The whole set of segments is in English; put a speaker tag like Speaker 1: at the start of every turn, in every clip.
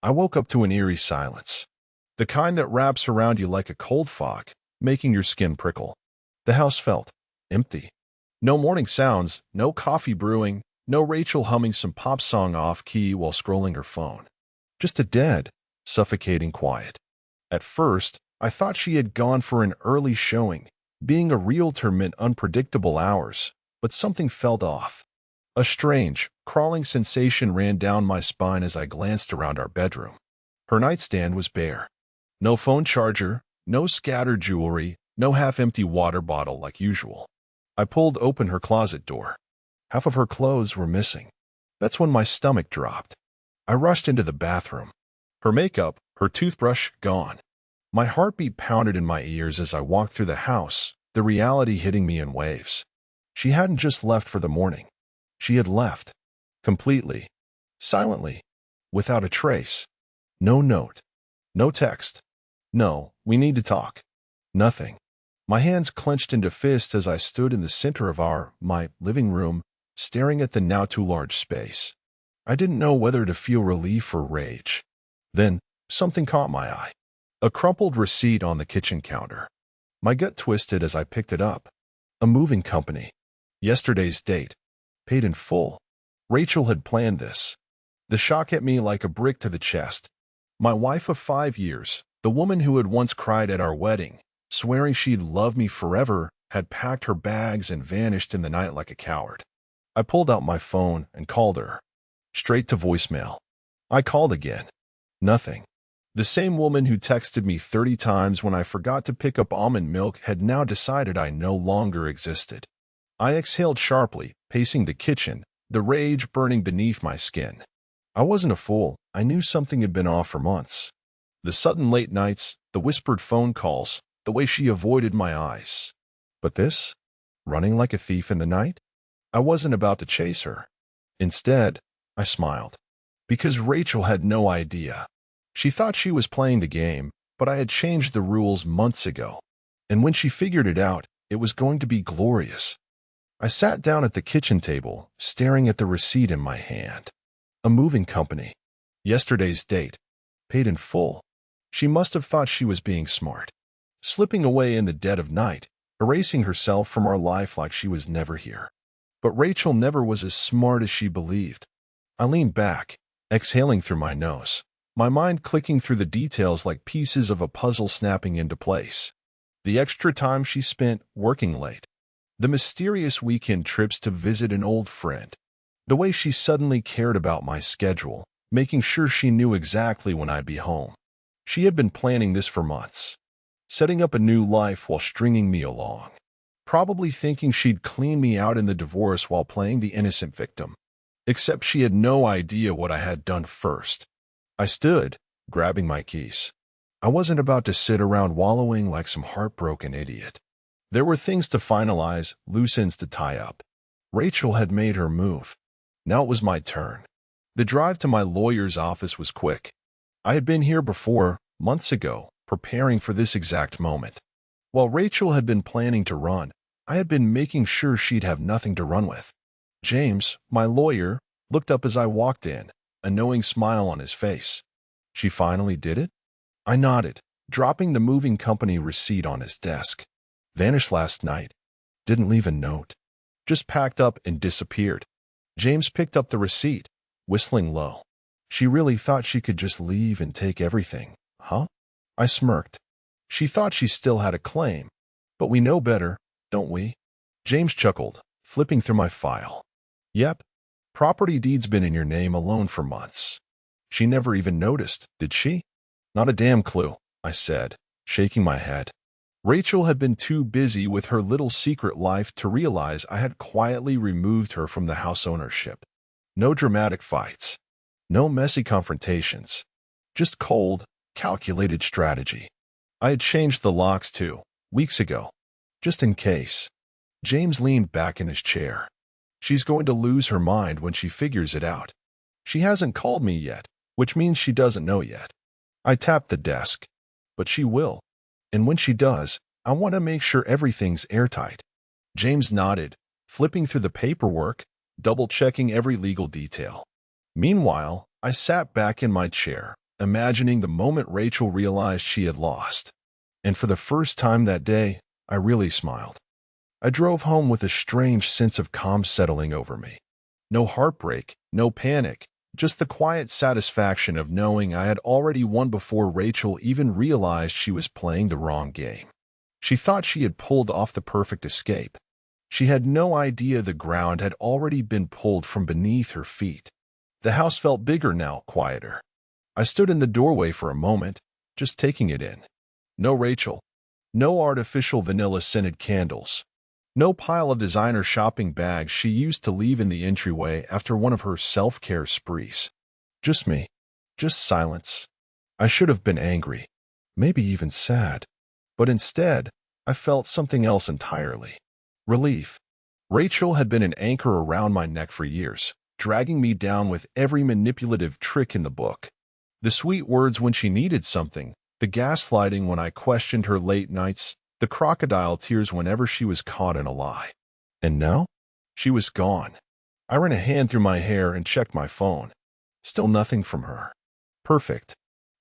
Speaker 1: I woke up to an eerie silence, the kind that wraps around you like a cold fog, making your skin prickle. The house felt empty. No morning sounds, no coffee brewing, no Rachel humming some pop song off-key while scrolling her phone. Just a dead, suffocating quiet. At first, I thought she had gone for an early showing. Being a realtor meant unpredictable hours, but something felt off. A strange, crawling sensation ran down my spine as I glanced around our bedroom. Her nightstand was bare. No phone charger, no scattered jewelry, no half-empty water bottle like usual. I pulled open her closet door. Half of her clothes were missing. That's when my stomach dropped. I rushed into the bathroom. Her makeup, her toothbrush, gone. My heartbeat pounded in my ears as I walked through the house, the reality hitting me in waves. She hadn't just left for the morning. She had left. Completely. Silently. Without a trace. No note. No text. No, we need to talk. Nothing. My hands clenched into fists as I stood in the center of my living room, staring at the now too large space. I didn't know whether to feel relief or rage. Then, something caught my eye. A crumpled receipt on the kitchen counter. My gut twisted as I picked it up. A moving company. Yesterday's date. Paid in full. Rachel had planned this. The shock hit me like a brick to the chest. My wife of 5 years, the woman who had once cried at our wedding, swearing she'd love me forever, had packed her bags and vanished in the night like a coward. I pulled out my phone and called her. Straight to voicemail. I called again. Nothing. The same woman who texted me 30 times when I forgot to pick up almond milk had now decided I no longer existed. I exhaled sharply, pacing the kitchen, the rage burning beneath my skin. I wasn't a fool. I knew something had been off for months. The sudden late nights, the whispered phone calls, the way she avoided my eyes. But this? Running like a thief in the night? I wasn't about to chase her. Instead, I smiled. Because Rachel had no idea. She thought she was playing the game, but I had changed the rules months ago. And when she figured it out, it was going to be glorious. I sat down at the kitchen table, staring at the receipt in my hand. A moving company. Yesterday's date. Paid in full. She must have thought she was being smart. Slipping away in the dead of night, erasing herself from our life like she was never here. But Rachel never was as smart as she believed. I leaned back, exhaling through my nose, my mind clicking through the details like pieces of a puzzle snapping into place. The extra time she spent working late. The mysterious weekend trips to visit an old friend. The way she suddenly cared about my schedule, making sure she knew exactly when I'd be home. She had been planning this for months. Setting up a new life while stringing me along. Probably thinking she'd clean me out in the divorce while playing the innocent victim. Except she had no idea what I had done first. I stood, grabbing my keys. I wasn't about to sit around wallowing like some heartbroken idiot. There were things to finalize, loose ends to tie up. Rachel had made her move. Now it was my turn. The drive to my lawyer's office was quick. I had been here before, months ago, preparing for this exact moment. While Rachel had been planning to run, I had been making sure she'd have nothing to run with. James, my lawyer, looked up as I walked in, a knowing smile on his face. She finally did it? I nodded, dropping the moving company receipt on his desk. Vanished last night. Didn't leave a note. Just packed up and disappeared. James picked up the receipt, whistling low. She really thought she could just leave and take everything, huh? I smirked. She thought she still had a claim. But we know better, don't we? James chuckled, flipping through my file. Yep. Property deed's been in your name alone for months. She never even noticed, did she? Not a damn clue, I said, shaking my head. Rachel had been too busy with her little secret life to realize I had quietly removed her from the house ownership. No dramatic fights. No messy confrontations. Just cold, calculated strategy. I had changed the locks too, weeks ago. Just in case. James leaned back in his chair. She's going to lose her mind when she figures it out. She hasn't called me yet, which means she doesn't know yet. I tapped the desk. But she will. And when she does, I want to make sure everything's airtight. James nodded, flipping through the paperwork, double-checking every legal detail. Meanwhile, I sat back in my chair, imagining the moment Rachel realized she had lost. And for the first time that day, I really smiled. I drove home with a strange sense of calm settling over me. No heartbreak, no panic, just the quiet satisfaction of knowing I had already won before Rachel even realized she was playing the wrong game. She thought she had pulled off the perfect escape. She had no idea the ground had already been pulled from beneath her feet. The house felt bigger now, quieter. I stood in the doorway for a moment, just taking it in. No Rachel. No artificial vanilla-scented candles. No pile of designer shopping bags she used to leave in the entryway after one of her self-care sprees. Just me. Just silence. I should have been angry. Maybe even sad. But instead, I felt something else entirely. Relief. Rachel had been an anchor around my neck for years, dragging me down with every manipulative trick in the book. The sweet words when she needed something, the gaslighting when I questioned her late nights, the crocodile tears whenever she was caught in a lie. And now? She was gone. I ran a hand through my hair and checked my phone. Still nothing from her. Perfect.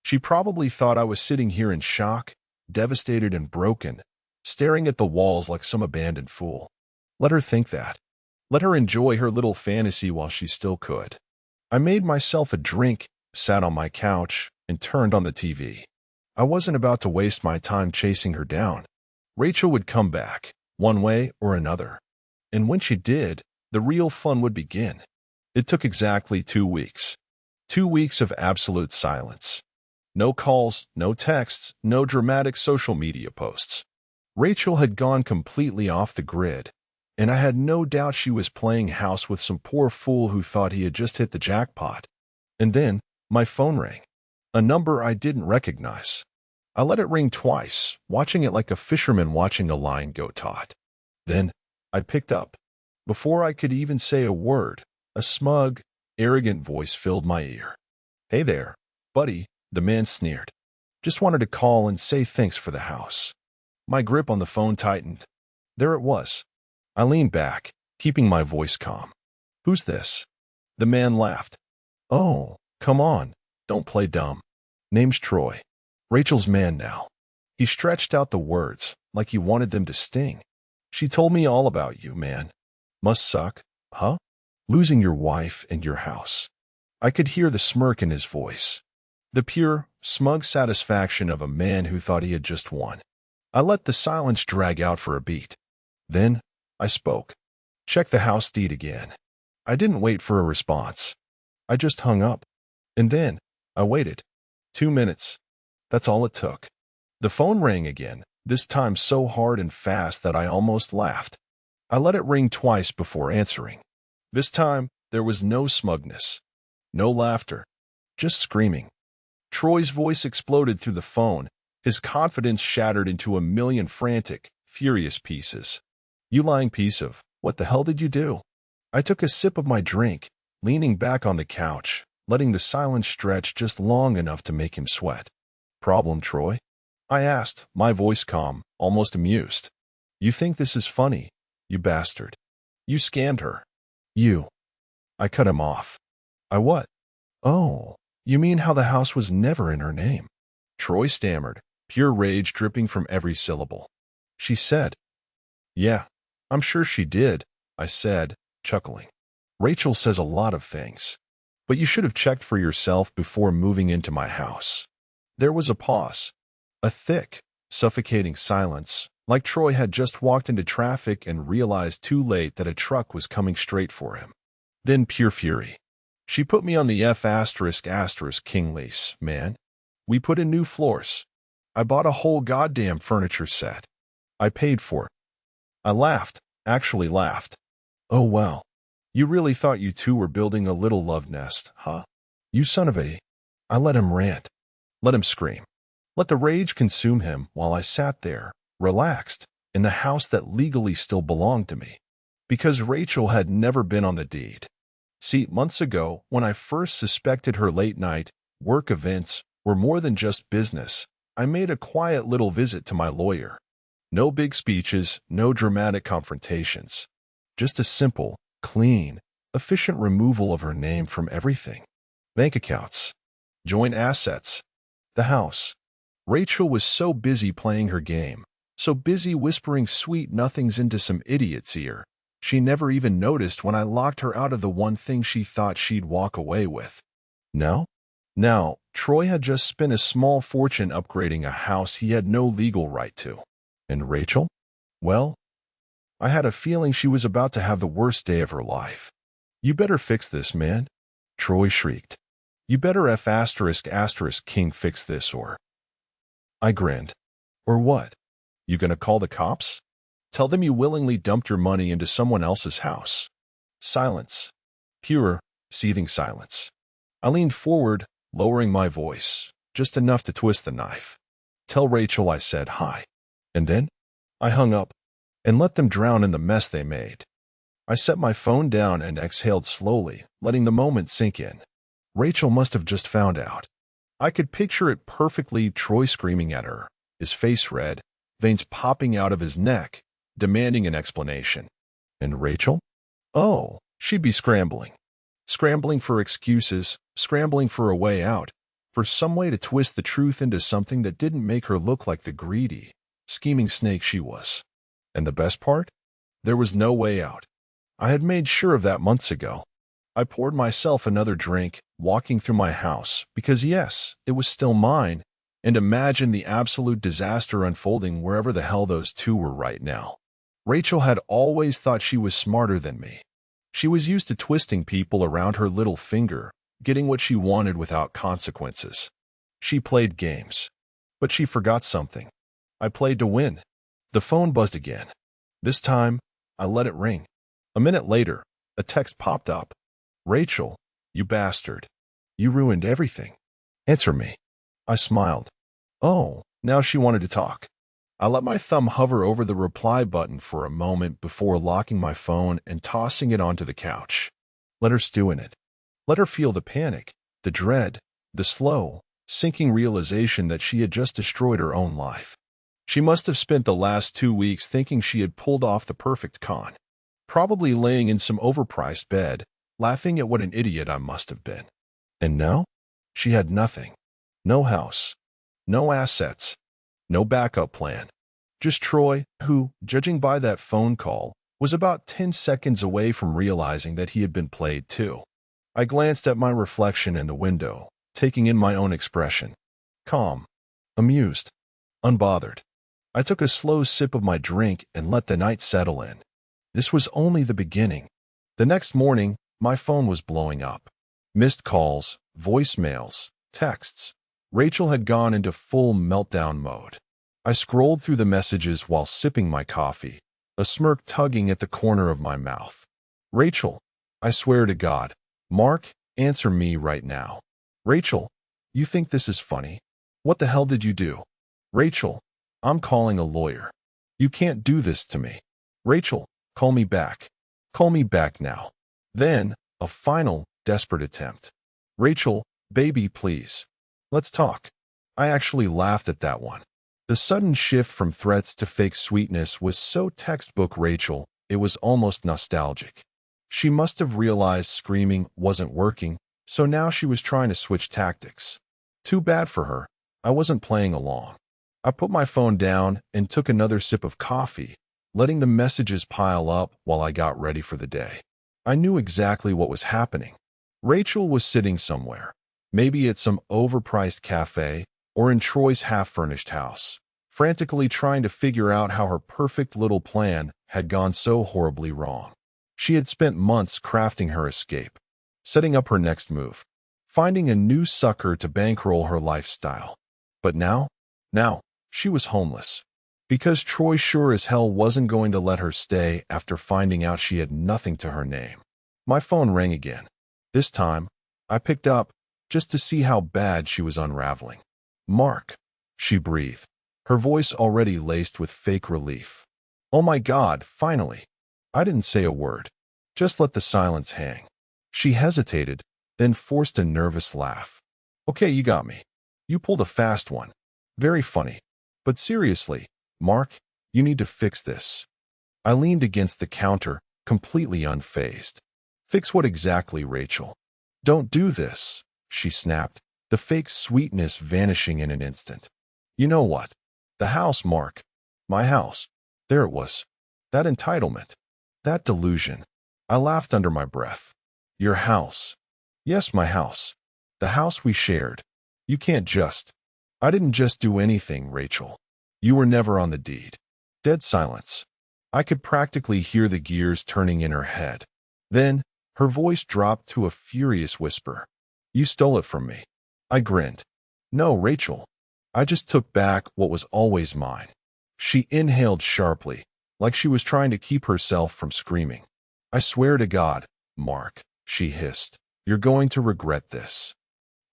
Speaker 1: She probably thought I was sitting here in shock, devastated and broken, staring at the walls like some abandoned fool. Let her think that. Let her enjoy her little fantasy while she still could. I made myself a drink, sat on my couch, and turned on the TV. I wasn't about to waste my time chasing her down. Rachel would come back, one way or another. And when she did, the real fun would begin. It took exactly 2 weeks. 2 weeks of absolute silence. No calls, no texts, no dramatic social media posts. Rachel had gone completely off the grid, and I had no doubt she was playing house with some poor fool who thought he had just hit the jackpot. And then, my phone rang. A number I didn't recognize. I let it ring twice, watching it like a fisherman watching a line go taut. Then, I picked up. Before I could even say a word, a smug, arrogant voice filled my ear. "Hey there, buddy," the man sneered. "Just wanted to call and say thanks for the house." My grip on the phone tightened. There it was. I leaned back, keeping my voice calm. "Who's this?" The man laughed. "Oh, come on, don't play dumb. Name's Troy. Rachel's man now." He stretched out the words, like he wanted them to sting. "She told me all about you, man. Must suck, huh? Losing your wife and your house." I could hear the smirk in his voice. The pure, smug satisfaction of a man who thought he had just won. I let the silence drag out for a beat. Then, I spoke. "Check the house deed again." I didn't wait for a response. I just hung up. And then, I waited. 2 minutes. That's all it took. The phone rang again, this time so hard and fast that I almost laughed. I let it ring twice before answering. This time, there was no smugness. No laughter. Just screaming. Troy's voice exploded through the phone, his confidence shattered into a million frantic, furious pieces. "You lying piece of, what the hell did you do?" I took a sip of my drink, leaning back on the couch, letting the silence stretch just long enough to make him sweat. "Problem, Troy?" I asked, my voice calm, almost amused. "You think this is funny, you bastard. You scammed her. You." I cut him off. "I what?" "Oh, you mean how the house was never in her name?" Troy stammered, pure rage dripping from every syllable. "She said." "Yeah, I'm sure she did," I said, chuckling. "Rachel says a lot of things. But you should have checked for yourself before moving into my house." There was a pause. A thick, suffocating silence, like Troy had just walked into traffic and realized too late that a truck was coming straight for him. Then pure fury. "She put me on the F***king lease, man. We put in new floors. I bought a whole goddamn furniture set. I paid for it." I laughed, actually laughed. "Oh well. You really thought you two were building a little love nest, huh? You son of a—" I let him rant. Let him scream. Let the rage consume him while I sat there, relaxed, in the house that legally still belonged to me. Because Rachel had never been on the deed. See, months ago, when I first suspected her late-night, work events were more than just business, I made a quiet little visit to my lawyer. No big speeches, no dramatic confrontations. Just a simple, clean, efficient removal of her name from everything. Bank accounts. Joint assets. The house. Rachel was so busy playing her game, so busy whispering sweet nothings into some idiot's ear, she never even noticed when I locked her out of the one thing she thought she'd walk away with. Now, Troy had just spent a small fortune upgrading a house he had no legal right to. And Rachel? Well, I had a feeling she was about to have the worst day of her life. "You better fix this, man," Troy shrieked. "You better F***king fix this or—" I grinned. "Or what? You gonna call the cops? Tell them you willingly dumped your money into someone else's house." Silence. Pure, seething silence. I leaned forward, lowering my voice, just enough to twist the knife. "Tell Rachel I said hi." And then I hung up and let them drown in the mess they made. I set my phone down and exhaled slowly, letting the moment sink in. Rachel must have just found out. I could picture it perfectly, Troy screaming at her, his face red, veins popping out of his neck, demanding an explanation. And Rachel? Oh, she'd be scrambling. Scrambling for excuses, scrambling for a way out, for some way to twist the truth into something that didn't make her look like the greedy, scheming snake she was. And the best part? There was no way out. I had made sure of that months ago. I poured myself another drink, walking through my house, because yes, it was still mine, and imagined the absolute disaster unfolding wherever the hell those two were right now. Rachel had always thought she was smarter than me. She was used to twisting people around her little finger, getting what she wanted without consequences. She played games. But she forgot something. I played to win. The phone buzzed again. This time, I let it ring. A minute later, a text popped up. "Rachel, you bastard. You ruined everything. Answer me." I smiled. Oh, now she wanted to talk. I let my thumb hover over the reply button for a moment before locking my phone and tossing it onto the couch. Let her stew in it. Let her feel the panic, the dread, the slow, sinking realization that she had just destroyed her own life. She must have spent the last 2 weeks thinking she had pulled off the perfect con. Probably laying in some overpriced bed, laughing at what an idiot I must have been. And now? She had nothing. No house. No assets. No backup plan. Just Troy, who, judging by that phone call, was about 10 seconds away from realizing that he had been played too. I glanced at my reflection in the window, taking in my own expression. Calm. Amused. Unbothered. I took a slow sip of my drink and let the night settle in. This was only the beginning. The next morning, my phone was blowing up. Missed calls, voicemails, texts. Rachel had gone into full meltdown mode. I scrolled through the messages while sipping my coffee, a smirk tugging at the corner of my mouth. Rachel, I swear to God. Mark, answer me right now. Rachel, you think this is funny? What the hell did you do? Rachel, I'm calling a lawyer. You can't do this to me. Rachel, call me back. Call me back now. Then, a final, desperate attempt. Rachel, baby, please. Let's talk. I actually laughed at that one. The sudden shift from threats to fake sweetness was so textbook Rachel, it was almost nostalgic. She must have realized screaming wasn't working, so now she was trying to switch tactics. Too bad for her. I wasn't playing along. I put my phone down and took another sip of coffee, letting the messages pile up while I got ready for the day. I knew exactly what was happening. Rachel was sitting somewhere, maybe at some overpriced cafe or in Troy's half-furnished house, frantically trying to figure out how her perfect little plan had gone so horribly wrong. She had spent months crafting her escape, setting up her next move, finding a new sucker to bankroll her lifestyle. But now, she was homeless. Because Troy sure as hell wasn't going to let her stay after finding out she had nothing to her name. My phone rang again. This time, I picked up just to see how bad she was unraveling. Mark, she breathed, her voice already laced with fake relief. Oh my God, finally. I didn't say a word. Just let the silence hang. She hesitated, then forced a nervous laugh. Okay, you got me. You pulled a fast one. Very funny. But seriously, Mark, you need to fix this. I leaned against the counter, completely unfazed. Fix what exactly, Rachel? Don't do this, she snapped, the fake sweetness vanishing in an instant. You know what? The house, Mark. My house. There it was. That entitlement. That delusion. I laughed under my breath. Your house. Yes, my house. The house we shared. You can't just. I didn't just do anything, Rachel. You were never on the deed. Dead silence. I could practically hear the gears turning in her head. Then, her voice dropped to a furious whisper. You stole it from me. I grinned. No, Rachel. I just took back what was always mine. She inhaled sharply, like she was trying to keep herself from screaming. I swear to God, Mark, she hissed. You're going to regret this.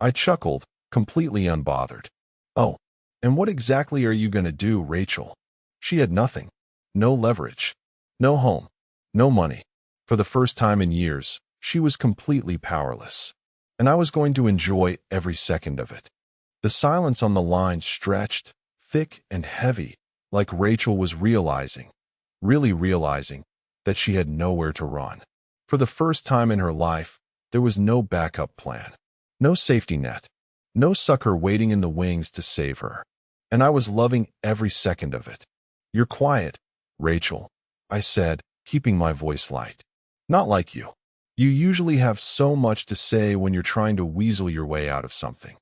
Speaker 1: I chuckled, completely unbothered. Oh, and what exactly are you going to do, Rachel? She had nothing. No leverage. No home. No money. For the first time in years, she was completely powerless. And I was going to enjoy every second of it. The silence on the line stretched, thick and heavy, like Rachel was really realizing, that she had nowhere to run. For the first time in her life, there was no backup plan. No safety net. No sucker waiting in the wings to save her. And I was loving every second of it. You're quiet, Rachel, I said, keeping my voice light. Not like you. You usually have so much to say when you're trying to weasel your way out of something.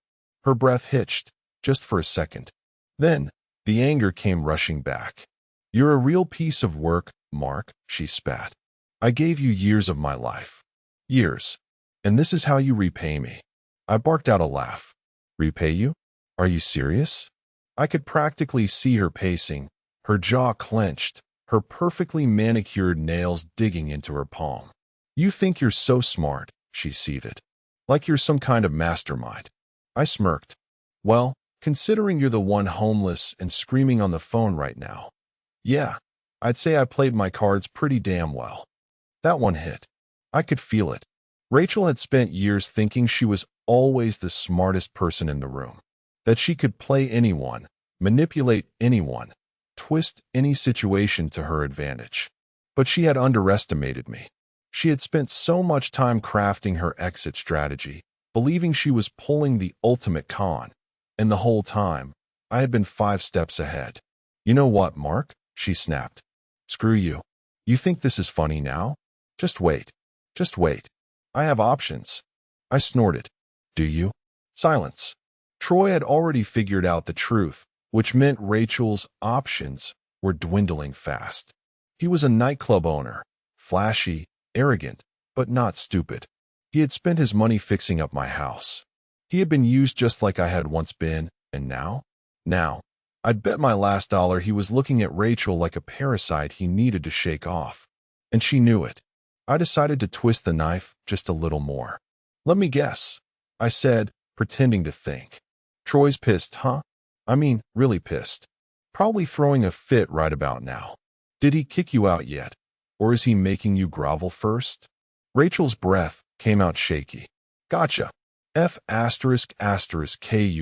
Speaker 1: Her breath hitched, just for a second. Then, the anger came rushing back. You're a real piece of work, Mark, she spat. I gave you years of my life. Years. And this is how you repay me. I barked out a laugh. Repay you? Are you serious? I could practically see her pacing, her jaw clenched, her perfectly manicured nails digging into her palm. You think you're so smart, she seethed. Like you're some kind of mastermind. I smirked. Well, considering you're the one homeless and screaming on the phone right now. Yeah, I'd say I played my cards pretty damn well. That one hit. I could feel it. Rachel had spent years thinking she was always the smartest person in the room. That she could play anyone, manipulate anyone, twist any situation to her advantage. But she had underestimated me. She had spent so much time crafting her exit strategy, believing she was pulling the ultimate con. And the whole time, I had been 5 steps ahead. You know what, Mark? She snapped. Screw you. You think this is funny now? Just wait. Just wait. I have options. I snorted. Do you? Silence. Troy had already figured out the truth, which meant Rachel's options were dwindling fast. He was a nightclub owner, flashy, arrogant, but not stupid. He had spent his money fixing up my house. He had been used just like I had once been, and now? Now, I'd bet my last dollar he was looking at Rachel like a parasite he needed to shake off. And she knew it. I decided to twist the knife just a little more. Let me guess, I said, pretending to think. Troy's pissed, huh? I mean, really pissed. Probably throwing a fit right about now. Did he kick you out yet? Or is he making you grovel first? Rachel's breath came out shaky. Gotcha. F****Ku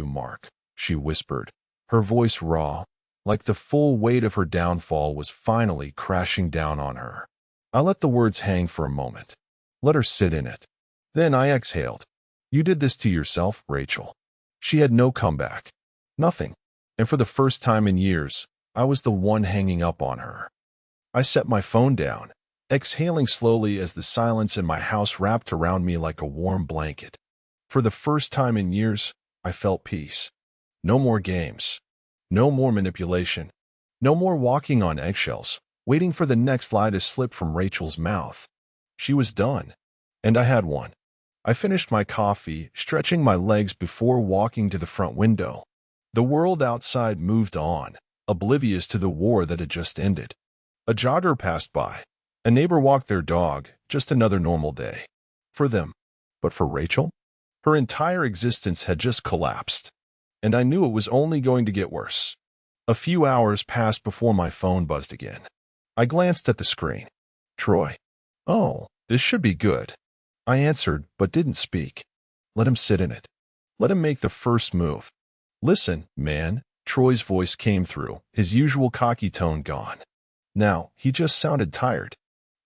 Speaker 1: Mark, she whispered, her voice raw, like the full weight of her downfall was finally crashing down on her. I let the words hang for a moment. Let her sit in it. Then I exhaled. You did this to yourself, Rachel. She had no comeback. Nothing. And for the first time in years, I was the one hanging up on her. I set my phone down, exhaling slowly as the silence in my house wrapped around me like a warm blanket. For the first time in years, I felt peace. No more games. No more manipulation. No more walking on eggshells, waiting for the next lie to slip from Rachel's mouth. She was done. And I had one. I finished my coffee, stretching my legs before walking to the front window. The world outside moved on, oblivious to the war that had just ended. A jogger passed by. A neighbor walked their dog, just another normal day. For them. But for Rachel? Her entire existence had just collapsed. And I knew it was only going to get worse. A few hours passed before my phone buzzed again. I glanced at the screen. Troy. Oh, this should be good. I answered, but didn't speak. Let him sit in it. Let him make the first move. Listen, man, Troy's voice came through, his usual cocky tone gone. Now, he just sounded tired.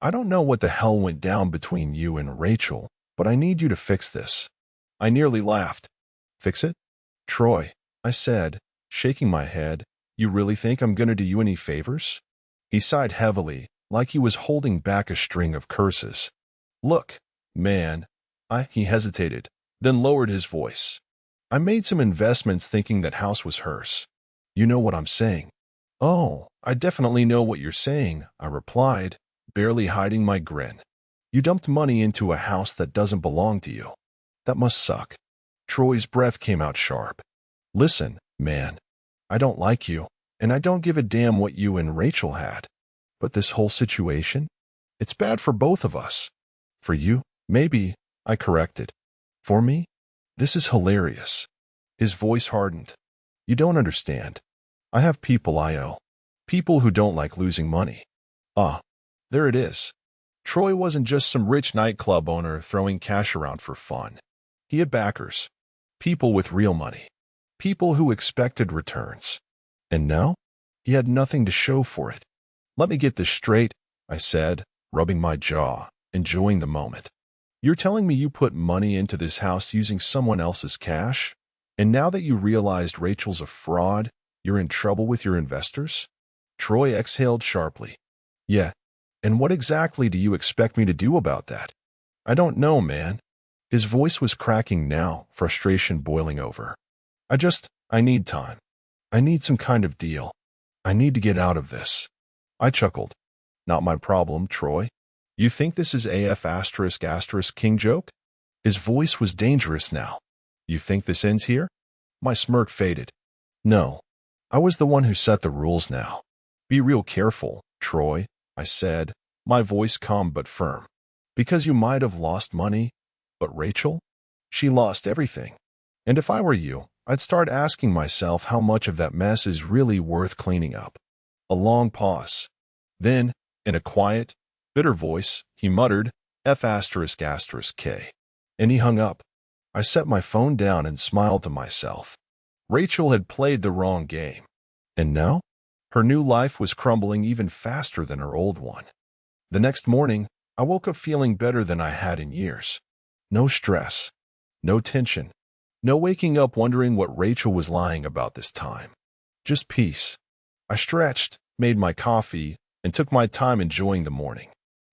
Speaker 1: I don't know what the hell went down between you and Rachel, but I need you to fix this. I nearly laughed. Fix it? Troy, I said, shaking my head, you really think I'm gonna do you any favors? He sighed heavily, like he was holding back a string of curses. Look, man, he hesitated, then lowered his voice. I made some investments thinking that house was hers. You know what I'm saying? Oh, I definitely know what you're saying, I replied, barely hiding my grin. You dumped money into a house that doesn't belong to you. That must suck. Troy's breath came out sharp. Listen, man, I don't like you, and I don't give a damn what you and Rachel had. But this whole situation? It's bad for both of us. For you, maybe, I corrected. For me? This is hilarious. His voice hardened. You don't understand. I have people I owe. People who don't like losing money. Ah, there it is. Troy wasn't just some rich nightclub owner throwing cash around for fun. He had backers. People with real money. People who expected returns. And now? He had nothing to show for it. Let me get this straight, I said, rubbing my jaw, enjoying the moment. You're telling me you put money into this house using someone else's cash? And now that you realized Rachel's a fraud, you're in trouble with your investors? Troy exhaled sharply. Yeah. And what exactly do you expect me to do about that? I don't know, man. His voice was cracking now, frustration boiling over. I need time. I need some kind of deal. I need to get out of this. I chuckled. Not my problem, Troy. You think this is AF *** king joke? His voice was dangerous now. You think this ends here? My smirk faded. No. I was the one who set the rules now. Be real careful, Troy, I said, my voice calm but firm. Because you might have lost money, but Rachel? She lost everything. And if I were you, I'd start asking myself how much of that mess is really worth cleaning up. A long pause. Then, in a quiet, bitter voice, he muttered, F****k. And he hung up. I set my phone down and smiled to myself. Rachel had played the wrong game. And now? Her new life was crumbling even faster than her old one. The next morning, I woke up feeling better than I had in years. No stress. No tension. No waking up wondering what Rachel was lying about this time. Just peace. I stretched, made my coffee, and took my time enjoying the morning.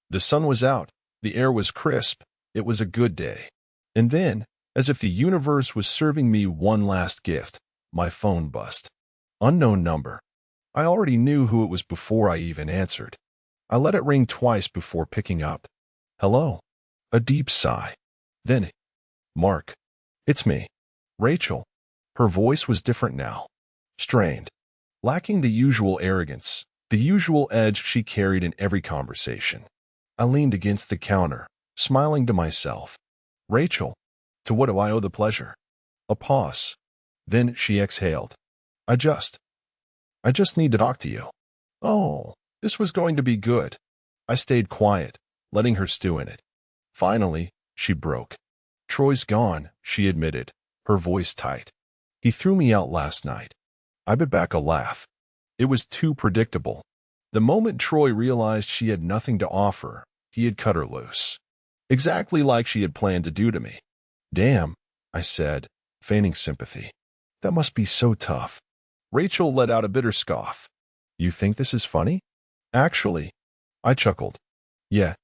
Speaker 1: The sun was out. The air was crisp. It was a good day. And then, as if the universe was serving me one last gift, my phone buzzed. Unknown number. I already knew who it was before I even answered. I let it ring twice before picking up. Hello. A deep sigh. Then, Mark. It's me. Rachel. Her voice was different now. Strained. Lacking the usual arrogance, the usual edge she carried in every conversation. I leaned against the counter, smiling to myself. Rachel. To what do I owe the pleasure? A pause. Then she exhaled. I just need to talk to you. Oh, this was going to be good. I stayed quiet, letting her stew in it. Finally, she broke. Troy's gone, she admitted, her voice tight. He threw me out last night. I bit back a laugh. It was too predictable. The moment Troy realized she had nothing to offer, he had cut her loose. Exactly like she had planned to do to me. Damn, I said, feigning sympathy. That must be so tough. Rachel let out a bitter scoff. You think this is funny? Actually, I chuckled. Yeah,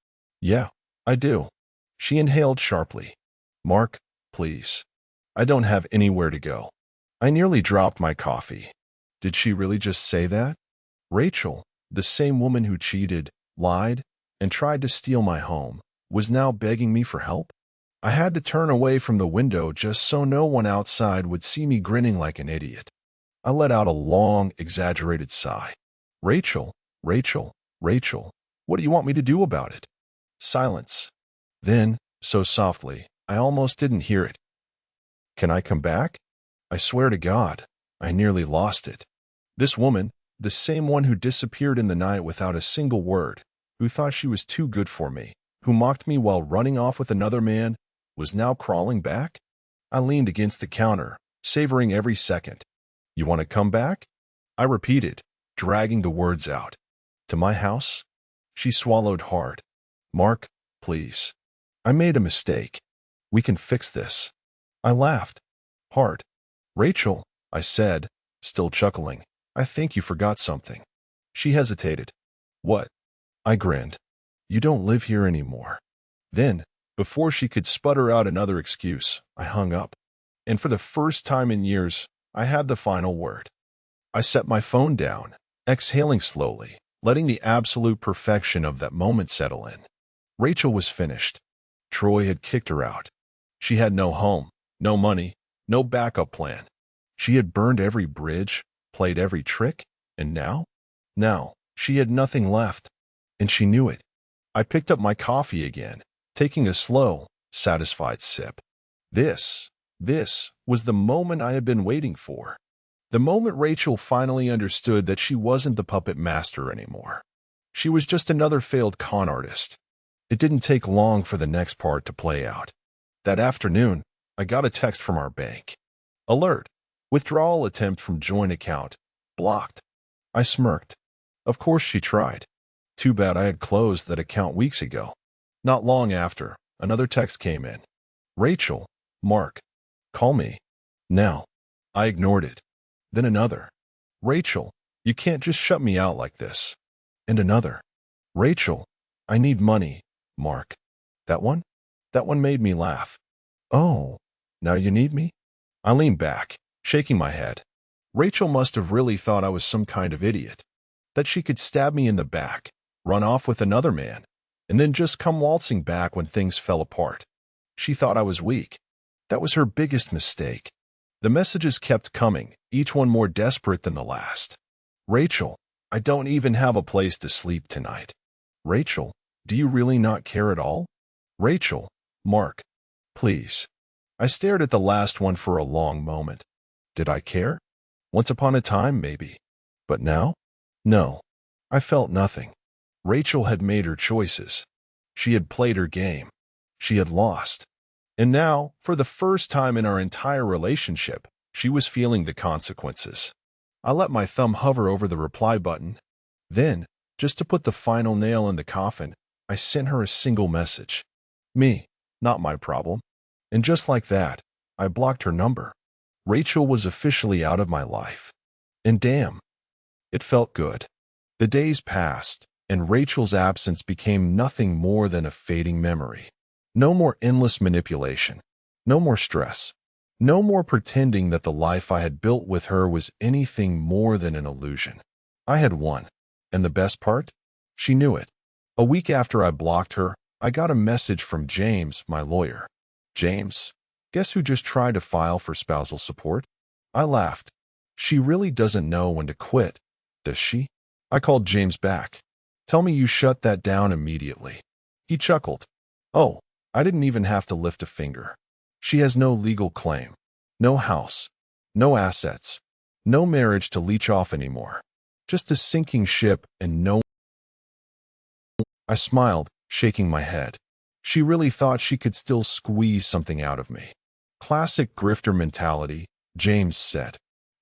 Speaker 1: I do. She inhaled sharply. Mark, please. I don't have anywhere to go. I nearly dropped my coffee. Did she really just say that? Rachel, the same woman who cheated, lied, and tried to steal my home, was now begging me for help? I had to turn away from the window just so no one outside would see me grinning like an idiot. I let out a long, exaggerated sigh. Rachel, what do you want me to do about it? Silence. Then, so softly, I almost didn't hear it. Can I come back? I swear to God, I nearly lost it. This woman, the same one who disappeared in the night without a single word, who thought she was too good for me, who mocked me while running off with another man, was now crawling back? I leaned against the counter, savoring every second. You want to come back? I repeated, dragging the words out. To my house? She swallowed hard. Mark, please. I made a mistake. We can fix this. I laughed. Hard. Rachel, I said, still chuckling, I think you forgot something. She hesitated. What? I grinned. You don't live here anymore. Then, before she could sputter out another excuse, I hung up. And for the first time in years, I had the final word. I set my phone down, exhaling slowly, letting the absolute perfection of that moment settle in. Rachel was finished. Troy had kicked her out. She had no home, no money, no backup plan. She had burned every bridge, played every trick, and now? Now, she had nothing left. And she knew it. I picked up my coffee again, taking a slow, satisfied sip. This was the moment I had been waiting for. The moment Rachel finally understood that she wasn't the puppet master anymore. She was just another failed con artist. It didn't take long for the next part to play out. That afternoon, I got a text from our bank. Alert. Withdrawal attempt from joint account. Blocked. I smirked. Of course she tried. Too bad I had closed that account weeks ago. Not long after, another text came in. Rachel, Mark. Call me. Now. I ignored it. Then another. Rachel, you can't just shut me out like this. And another. Rachel, I need money, Mark. That one? That one made me laugh. Oh, now you need me? I leaned back, shaking my head. Rachel must have really thought I was some kind of idiot. That she could stab me in the back, run off with another man, and then just come waltzing back when things fell apart. She thought I was weak. That was her biggest mistake. The messages kept coming, each one more desperate than the last. Rachel, I don't even have a place to sleep tonight. Rachel, do you really not care at all? Rachel, Mark, please. I stared at the last one for a long moment. Did I care? Once upon a time, maybe. But now? No. I felt nothing. Rachel had made her choices. She had played her game. She had lost. And now, for the first time in our entire relationship, she was feeling the consequences. I let my thumb hover over the reply button. Then, just to put the final nail in the coffin, I sent her a single message. Me, not my problem. And just like that, I blocked her number. Rachel was officially out of my life. And damn, it felt good. The days passed, and Rachel's absence became nothing more than a fading memory. No more endless manipulation. No more stress. No more pretending that the life I had built with her was anything more than an illusion. I had won. And the best part? She knew it. A week after I blocked her, I got a message from James, my lawyer. James, guess who just tried to file for spousal support? I laughed. She really doesn't know when to quit, does she? I called James back. Tell me you shut that down immediately. He chuckled. Oh, I didn't even have to lift a finger. She has no legal claim, no house, no assets, no marriage to leech off anymore. Just a sinking ship and no... I smiled, shaking my head. She really thought she could still squeeze something out of me. Classic grifter mentality, James said.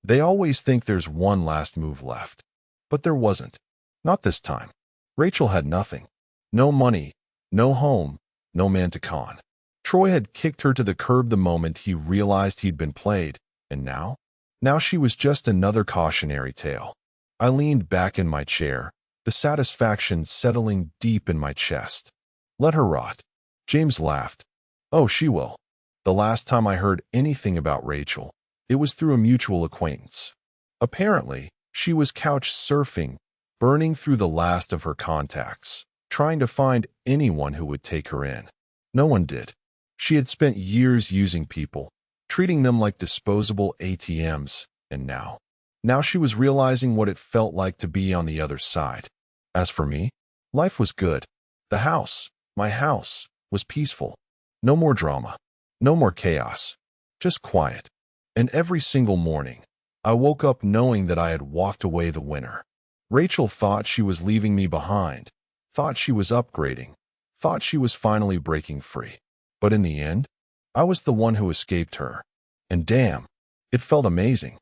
Speaker 1: They always think there's one last move left. But there wasn't. Not this time. Rachel had nothing. No money, no home, no man to con. Troy had kicked her to the curb the moment he realized he'd been played, and now? Now she was just another cautionary tale. I leaned back in my chair, the satisfaction settling deep in my chest. Let her rot. James laughed. Oh, she will. The last time I heard anything about Rachel, it was through a mutual acquaintance. Apparently, she was couch surfing, burning through the last of her contacts, trying to find anyone who would take her in. No one did. She had spent years using people, treating them like disposable ATMs, and now she was realizing what it felt like to be on the other side. As for me, life was good. The house, my house, was peaceful. No more drama. No more chaos. Just quiet. And every single morning, I woke up knowing that I had walked away the winner. Rachel thought she was leaving me behind, thought she was upgrading, thought she was finally breaking free. But in the end, I was the one who escaped her. And damn, it felt amazing.